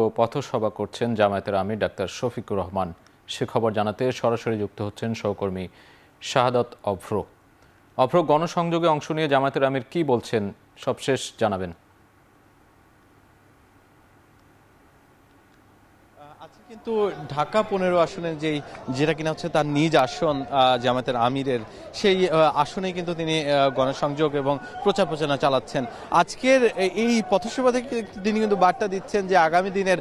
ও পথসভা করছেন জামায়াতের আমির ডাক্তার শফিকুর রহমান। সে খবর জানাতে সরাসরি যুক্ত হচ্ছেন সহকর্মী শাহাদাত অভ্র। অভ্র, গণসংযোগে অংশ নিয়ে জামায়াতের আমির কি বলছেন সবশেষ জানাবেন। আজকে কিন্তু ঢাকা 15 আসনের যেটা কিনা হচ্ছে তার নিজ আসন জামায়াতের আমিরের, সেই আসনেই কিন্তু তিনি গণসংযোগ এবং প্রচার প্রচারণা চালাচ্ছেন। আজকের এই পথসভা থেকে তিনি কিন্তু বার্তা দিচ্ছেন যে আগামী দিনের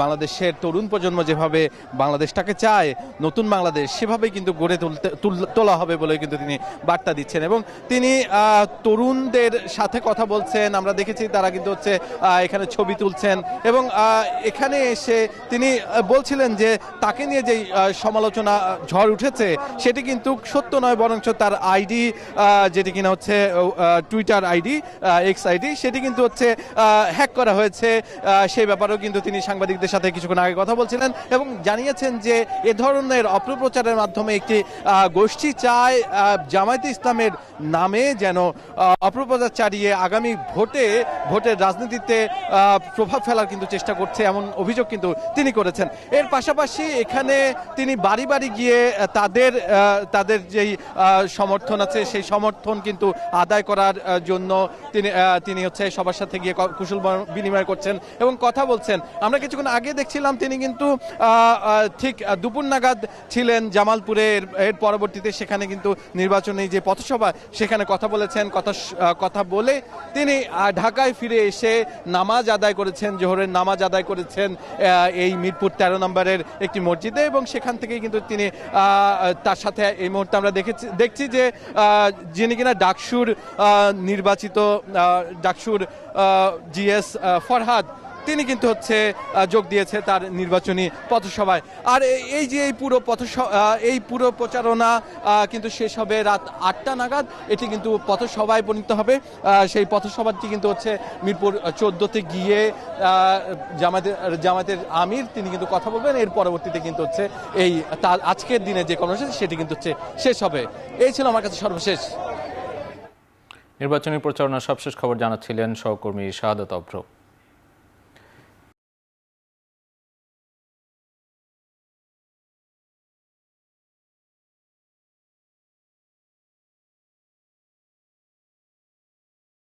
বাংলাদেশের তরুণ প্রজন্ম যেভাবে বাংলাদেশটাকে চায়, নতুন বাংলাদেশ, সেভাবেই কিন্তু গড়ে তোলা হবে বলে কিন্তু তিনি বার্তা দিচ্ছেন। এবং তিনি তরুণদের সাথে কথা বলছেন, আমরা দেখেছি তারা কিন্তু হচ্ছে এখানে ছবি তুলছেন এবং এখানে এসে তিনি বলছিলেন যে তাকে নিয়ে যেই সমালোচনা ঝড় উঠেছে সেটি কিন্তু সত্য নয়, বরঞ্চ তার আইডি যেটি কিনা হচ্ছে টুইটার আইডি, এক্স আইডি, সেটি কিন্তু হচ্ছে হ্যাক করা হয়েছে। সেই ব্যাপারেও কিন্তু তিনি সাংবাদিকদের সাথে কিছুক্ষণ আগে কথা বলছিলেন এবং জানিয়েছেন যে এ ধরনের অপপ্রচারের মাধ্যমে একটি গোষ্ঠী চায় জামায়াতে ইসলামের নামে যেন অপপ্রচার চালিয়ে আগামী ভোটের রাজনীতিতে প্রভাব ফেলার কিন্তু চেষ্টা করছে, এমন অভিযোগ কিন্তু তিনি করেছেন। এর পাশাপাশি এখানে তিনি বাড়ি বাড়ি গিয়ে তাদের যেই সমর্থন আছে সেই সমর্থন কিন্তু আদায় করার জন্য তিনি হচ্ছে সবার সাথে গিয়ে কুশল বিনিময় করছেন এবং কথা বলছেন। আমরা কিছুক্ষণ আগে দেখছিলাম তিনি কিন্তু ঠিক দুপুর নাগাদ ছিলেন জামালপুরে। এর পরবর্তীতে সেখানে কিন্তু নির্বাচনী যে পথসভা সেখানে কথা বলেছেন। কথা বলে তিনি ঢাকায় ফিরে এসে নামাজ আদায় করেছেন, জোহরের নামাজ আদায় করেছেন এই মিরপুর 13 নম্বরের একটি মসজিদে এবং সেখান থেকে কিন্তু তিনি তার সাথে এই মুহূর্তে আমরা দেখছি যে যিনি কিনা ডাকসুর নির্বাচিত ডাকসুর জিএস ফরহাদ, তিনি কিন্তু হচ্ছে যোগ দিয়েছে তার নির্বাচনী পথসভায়। আর এই পুরো প্রচারণা কিন্তু শেষ হবে রাত 8টা নাগাদ। এটি কিন্তু পথসভায় পরিণত হবে। সেই পথসভাটি কিন্তু হচ্ছে মিরপুর 14তে গিয়ে জামায়াতের আমির তিনি কিন্তু কথা বলবেন। এর পরবর্তীতে কিন্তু হচ্ছে তার আজকের দিনে যে কর্মসূচি সেটি কিন্তু হচ্ছে শেষ হবে। এই ছিল আমার কাছে সর্বশেষ। নির্বাচনী প্রচারণার সবশেষ খবর জানাচ্ছিলেন সহকর্মী শাহাদাত অভ্র।